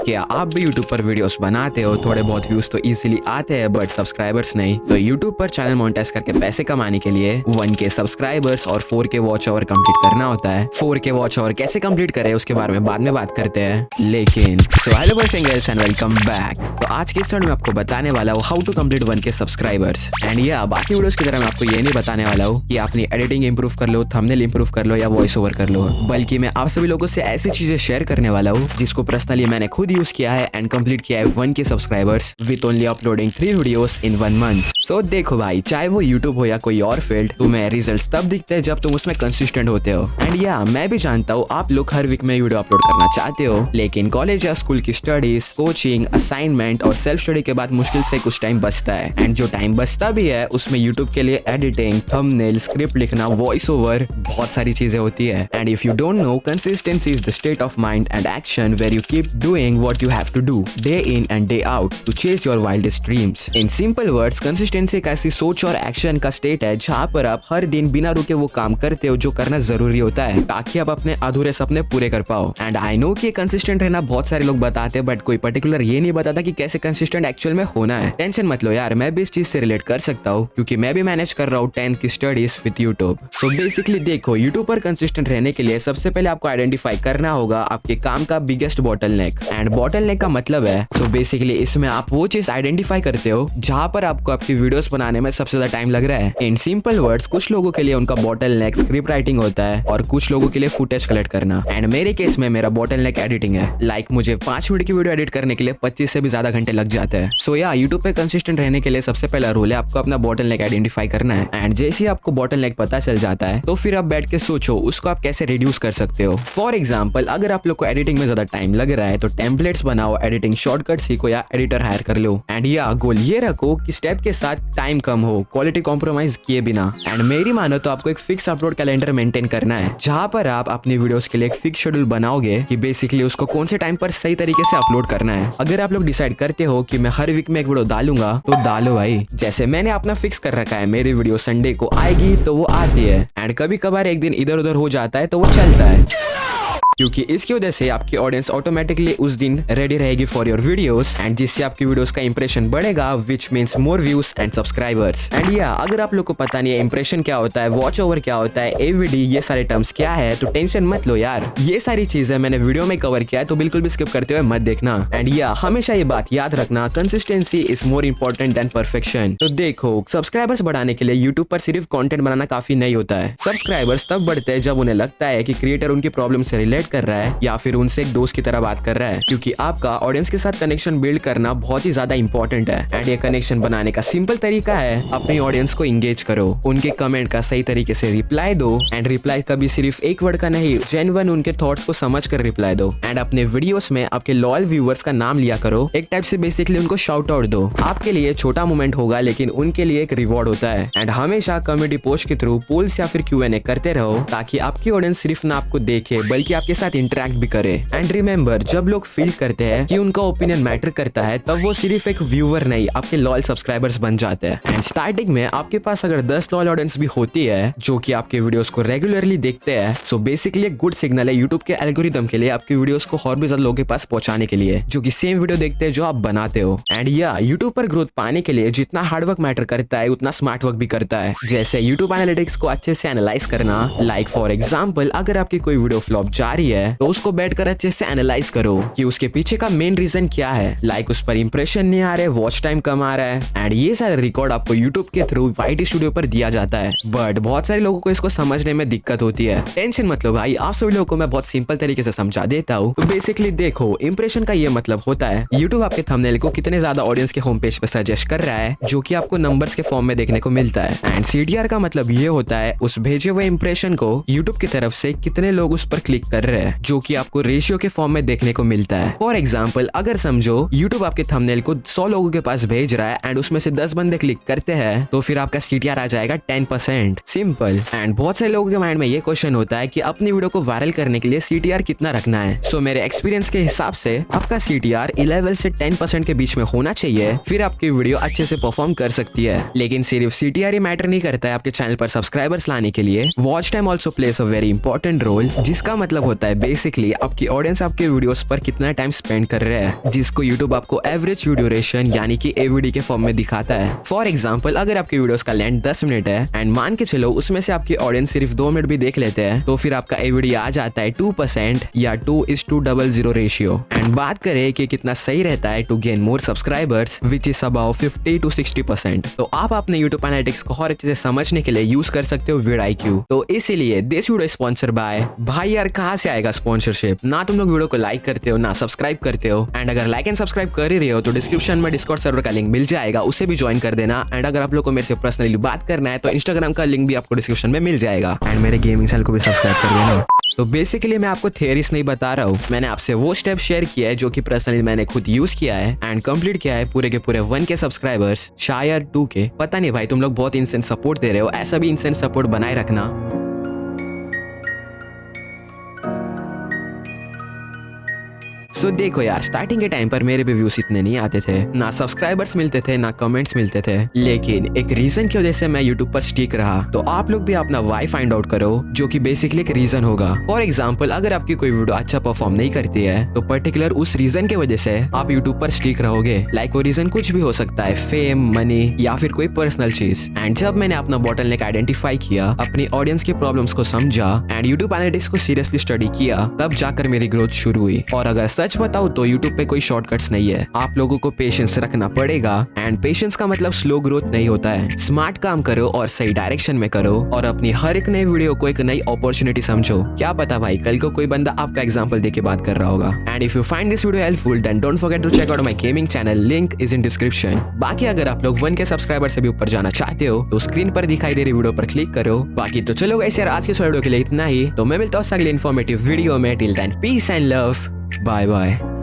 क्या आप भी यूट्यूब पर वीडियोस बनाते हो? थोड़े बहुत व्यूज तो इजीली आते हैं बट सब्सक्राइबर्स नहीं। तो यूट्यूब पर चैनल मोनेटाइज करके पैसे कमाने के लिए 1K सब्सक्राइबर्स और 4K वॉच आवर कंप्लीट करना होता है। 4K वॉच आवर कैसे कंप्लीट करें उसके बारे में बाद में बात करते हैं। लेकिन hello boys and girls and welcome back. तो आज की इस वीडियो में आपको बताने वाला हूँ how to complete 1K subscribers. And या बाकी वीडियोस की तरह मैं आपको ये नहीं बताने वाला हूँ कि अपनी एडिटिंग इंप्रूव कर लो, थंबनेल इंप्रूव कर लो या वॉइस ओवर कर लो, बल्कि मैं आप सभी लोगों से ऐसी चीजें शेयर करने वाला हूँ जिसको पर्सनली मैंने खुद यूज किया है एंड कंप्लीट किया है 1K subscribers with only uploading 3 videos in 1 month. So देखो भाई, चाहे वो यूट्यूब हो या कोई और फील्ड, तुम्हें रिजल्ट्स तब दिखते हैं जब तुम उसमें कंसिस्टेंट होते हो। एंड या मैं भी जानता हूँ आप लोग हर वीक में वीडियो अपलोड करना चाहते हो, लेकिन कॉलेज या स्कूल की स्टडीज, कोचिंग, असाइनमेंट और सेल्फ स्टडी के बाद मुश्किल से कुछ टाइम बचता है। एंड जो टाइम बचता भी है उसमें यूट्यूब के लिए एडिटिंग, थंबनेल, स्क्रिप्ट लिखना, वॉइस ओवर, बहुत सारी चीजें होती है। And if you don't know, consistency is the state of mind and action where you keep doing what you have to do day in and day out to chase your wildest dreams. In simple words, consistency एक ऐसी सोच और action का state है जहाँ पर आप हर दिन बिना रुके वो काम करते हो जो करना जरूरी होता है ताकि आप अपने अधूरे सपने पूरे कर पाओ। एंड आई नो कि कंसिस्टेंट रहना बहुत सारे लोग बताते हैं, बट कोई पर्टिकुलर ये नहीं बताता कि कैसे कंसिस्टेंट एक्चुअल में होना है। टेंशन मत लो यार, मैं भी इस चीज से रिलेट कर सकता हूँ क्योंकि मैं भी मैनेज कर रहा हूँ 10th की studies with YouTube. So basically देखो, यूट्यूब पर कंसिस्टेंट रहने के लिए सबसे पहले आपको आइडेंटिफाई करना होगा आपके काम का बिगेस्ट बॉटलनेक। एंड बॉटलनेक का मतलब है, सो बेसिकली इसमें आप वो चीज आइडेंटिफाई करते हो जहाँ पर आपको आपकी वीडियोस बनाने में सबसे ज्यादा टाइम लग रहा है। इन सिंपल वर्ड्स, कुछ लोगों के लिए उनका बॉटलनेक स्क्रिप्ट राइटिंग होता है और कुछ लोगों के लिए फुटेज कलेक्ट करना। एंड मेरे केस में मेरा बॉटलनेक एडिटिंग है। लाइक मुझे 5 मिनट की वीडियो एडिट करने के लिए 25 से भी ज्यादा घंटे लग जाते हैं। सो या यूट्यूब पे कंसिस्टेंट रहने के लिए सबसे पहला रूल है आपको अपना बॉटलनेक आइडेंटिफाई करना है। एंड जैसे ही आपको बॉटलनेक पता चल जाता है तो फिर आप बैठ के सोचो उसको आप कैसे रिड्यूस कर सकते हो। फॉर एग्जाम्पल, अगर आप लोग को एडिटिंग में ज्यादा टाइम लग रहा है तो टेम्पलेट्स बनाओ, एडिटिंग शॉर्टकट सीखो या एडिटर हायर कर लो। एंड या गोल ये रखो कि स्टेप के साथ टाइम कम हो, क्वालिटी कॉम्प्रोमाइज किए बिना। एंड मेरी मानो तो आपको एक फिक्स अपलोड कैलेंडर मेंटेन करना है जहां पर आप अपनी वीडियोस के लिए एक फिक्स शेड्यूल बनाओगे कि बेसिकली उसको कौन से टाइम पर सही तरीके से अपलोड करना है। अगर आप लोग डिसाइड करते हो कि मैं हर वीक में एक वीडियो डालूंगा तो डालो भाई। जैसे मैंने अपना फिक्स कर रखा है, मेरी वीडियो संडे को आएगी तो वो आती है। एंड कभी कभार एक दिन इधर उधर हो जाता है तो वो चलता है, क्योंकि इसकी वजह से आपकी ऑडियंस ऑटोमेटिकली उस दिन रेडी रहेगी फॉर योर वीडियोस एंड जिससे आपकी वीडियोस का इंप्रेशन बढ़ेगा, which means more views and subscribers. And या अगर आप लोग को पता नहीं है इंप्रेशन क्या होता है, वॉच ओवर क्या होता है, एवीडी, ये सारे टर्म्स क्या है, तो टेंशन मत लो यार, ये सारी चीजें मैंने वीडियो में कवर किया है तो बिल्कुल भी स्किप करते हुए मत देखना। एंड या हमेशा ये बात याद रखना, consistency is more important than perfection. तो देखो, सब्सक्राइबर्स बढ़ाने के लिए यूट्यूब पर सिर्फ कंटेंट बनाना काफी नहीं होता है। सब्सक्राइबर्स तब बढ़ते हैं जब उन्हें लगता है कि क्रिएटर उनकी प्रॉब्लम से रिलेट कर रहा है या फिर उनसे एक दोस्त की तरह बात कर रहा है, क्योंकि आपका ऑडियंस के साथ कनेक्शन बिल्ड करना बहुत ही ज्यादा इंपॉर्टेंट है। एंड ये कनेक्शन बनाने का सिंपल तरीका है अपनी ऑडियंस को इंगेज करो, उनके कमेंट का सही तरीके से रिप्लाई दो। एंड रिप्लाई कभी सिर्फ एक वर्ड का नहीं, जेन्युइन उनके थॉट्स को समझ कर रिप्लाई दो। एंड अपने वीडियोस में आपके लॉयल व्यूअर्स का नाम लिया करो, एक टाइप से बेसिकली उनको शाउट आउट दो। आपके लिए छोटा मोमेंट होगा लेकिन उनके लिए एक रिवॉर्ड होता है। एंड हमेशा कम्युनिटी पोस्ट के थ्रू पोल्स या फिर Q&A करते रहो ताकि आपकी ऑडियंस सिर्फ ना आपको देखे बल्कि आपके साथ इंटरेक्ट भी करे। एंड रिमेंबर, जब लोग फील करते हैं कि उनका ओपिनियन मैटर करता है तब वो सिर्फ एक व्यूअर नहीं, आपके लॉयल सब्सक्राइबर्स बन जाते हैं। एंड स्टार्टिंग में आपके पास अगर 10 लॉयल ऑडियंस भी होती है जो कि आपके वीडियोस को रेगुलरली देखते हैं, सो बेसिकली एक गुड सिग्नल है यूट्यूब के एल्गोरिदम के लिए आपकी वीडियोस को और भी ज्यादा लोगों के पास पहुंचाने के लिए जो कि सेम वीडियो देखते हैं जो आप बनाते हो। एंड या यूट्यूब पर ग्रोथ पाने के लिए जितना हार्डवर्क मैटर करता है उतना स्मार्ट वर्क भी करता है, जैसे यूट्यूब एनालिटिक्स को अच्छे से एनालाइज करना। लाइक फॉर एग्जाम्पल, अगर आपकी कोई वीडियो फ्लॉप जा रही है तो उसको बैठकर अच्छे से एनालाइज करो कि उसके पीछे का मेन रीजन क्या है। लाइक उस पर इंप्रेशन नहीं आ रहे, वॉच टाइम कम आ रहा है। एंड ये सारे रिकॉर्ड आपको यूट्यूब के थ्रू YT स्टूडियो पर दिया जाता है, बट बहुत सारे लोगों को इसको समझने में दिक्कत होती है। टेंशन मत लो भाई, आप सभी लोगों को मैं बहुत सिंपल तरीके से समझा देता हूँ। तो बेसिकली देखो, इंप्रेशन का ये मतलब होता है यूट्यूब आपके थंबनेल को कितने ज्यादा ऑडियंस के होम पेज पे सजेस्ट कर रहा है जो कि आपको नंबर्स के फॉर्म में देखने को मिलता है। एंड CTR का मतलब ये होता है उस भेजे हुए इंप्रेशन को यूट्यूब की तरफ से कितने लोग उस पर क्लिक कर रहे हैं जो कि आपको रेशियो के फॉर्म में देखने को मिलता है। फॉर एग्जाम्पल, अगर समझो यूट्यूब आपके थंबनेल को 100 लोगों के पास भेज रहा है एंड उसमें से 10 बंदे क्लिक करते हैं तो फिर आपका CTR आ जाएगा 10%। सिंपल। एंड बहुत सारे लोगों के माइंड में ये क्वेश्चन होता है कि अपनी वीडियो को वायरल करने के लिए CTR कितना रखना है। सो मेरे एक्सपीरियंस के हिसाब से आपका CTR 11 से 10% के बीच में होना चाहिए, फिर आपकी वीडियो अच्छे से परफॉर्म कर सकती है। लेकिन सिर्फ CTR ही मैटर नहीं करता है आपके चैनल पर सब्सक्राइबर्स लाने के लिए। Watch time also plays a very important role, जिसका मतलब होता होता है बेसिकली आपकी ऑडियंस आपके वीडियोस पर कितना टाइम स्पेंड कर रहे हैं, जिसको यूट्यूब आपको एवरेज वीडियो ड्यूरेशन यानी कि एवीडी के फॉर्म में दिखाता है। फॉर एग्जांपल अगर आपकी वीडियोस का लेंथ 10 मिनट है एंड मान के चलो उसमें से आपकी ऑडियंस सिर्फ 2 मिनट भी देख लेते हैं, तो फिर आपका एवीडी आ जाता है 2% या 2:00 रेशियो। एंड बात करें कि कितना सही रहता है to gain more subscribers which is about 50 to 60%। तो आप अपने यूट्यूब एनालिटिक्स को और अच्छे से समझने के लिए यूज कर सकते हो vidIQ। तो इसीलिए दिस वीडियो स्पॉन्सर बाय। भाई यार कहाँ से आएगा स्पॉन्सरशिप, ना तुम लोग वीडियो को लाइक करते हो ना सब्सक्राइब करते हो। एंड अगर लाइक एंड सब्सक्राइब कर ही रहे हो तो डिस्क्रिप्शन में डिस्कॉर्ड सर्वर का लिंक मिल जाएगा, उसे भी ज्वाइन कर देना। एंड अगर आप लोग को मेरे से पर्सनली बात करना है तो इंस्टाग्राम का लिंक भी आपको डिस्क्रिप्शन में मिल जाएगा। एंड मेरे गेमिंग चैनल को भी सब्सक्राइब कर देना। तो बेसिकली मैं आपको थियरीज नहीं बता रहा हूँ, मैंने आपसे वो स्टेप शेयर किया है जो कि पर्सनली मैंने खुद यूज किया है एंड कंप्लीट किया है पूरे के पूरे 1K सब्सक्राइबर्स, शायद 2K, पता नहीं भाई। तुम लोग बहुत इंसेंट सपोर्ट दे रहे हो, ऐसा भी इंसेंट सपोर्ट बनाए रखना। सो देखो यार, स्टार्टिंग के टाइम पर मेरे भी व्यूज इतने नहीं आते थे, ना सब्सक्राइबर्स मिलते थे ना कमेंट्स मिलते थे, लेकिन एक रीजन की वजह से मैं यूट्यूब पर स्टिक रहा। तो आप लोग भी अपना वाई फाइंड आउट करो, जो कि बेसिकली एक रीजन होगा। फॉर एग्जांपल अगर आपकी कोई वीडियो अच्छा परफॉर्म नहीं करती है तो पर्टिकुलर उस रीजन की वजह से आप यूट्यूब पर स्टिक रहोगे। लाइक वो रीजन कुछ भी हो सकता है, फेम, मनी या फिर कोई पर्सनल चीज। एंड जब मैंने अपना बॉटलनेक आइडेंटिफाई किया, अपनी ऑडियंस की प्रॉब्लम्स को समझा एंड यूट्यूब एनालिटिक्स को सीरियसली स्टडी किया, तब जाकर मेरी ग्रोथ शुरू हुई। और अगर सच बताऊं तो यूट्यूब पे कोई शॉर्टकट्स नहीं है, आप लोगों को पेशेंस रखना पड़ेगा। एंड पेशेंस का मतलब स्लो ग्रोथ नहीं होता है। स्मार्ट काम करो और सही डायरेक्शन में करो और अपनी हर एक नई वीडियो को एक नई अपॉर्चुनिटी समझो। क्या पता भाई कल को कोई बंदा आपका एग्जांपल देके बात कर रहा होगा। And if you find this video helpful then don't forget to check out my gaming channel, link is in description. बाकी अगर आप लोग 1K सब्सक्राइबर से भी ऊपर जाना चाहते हो तो स्क्रीन पर दिखाई दे रही वीडियो पर क्लिक करो। बाकी तो चलो गाइस यार, आज के वीडियो के लिए इतना ही। तो मैं मिलता हूँ अगले इन्फॉर्मेटिव वीडियो में। Till then peace and love, bye bye.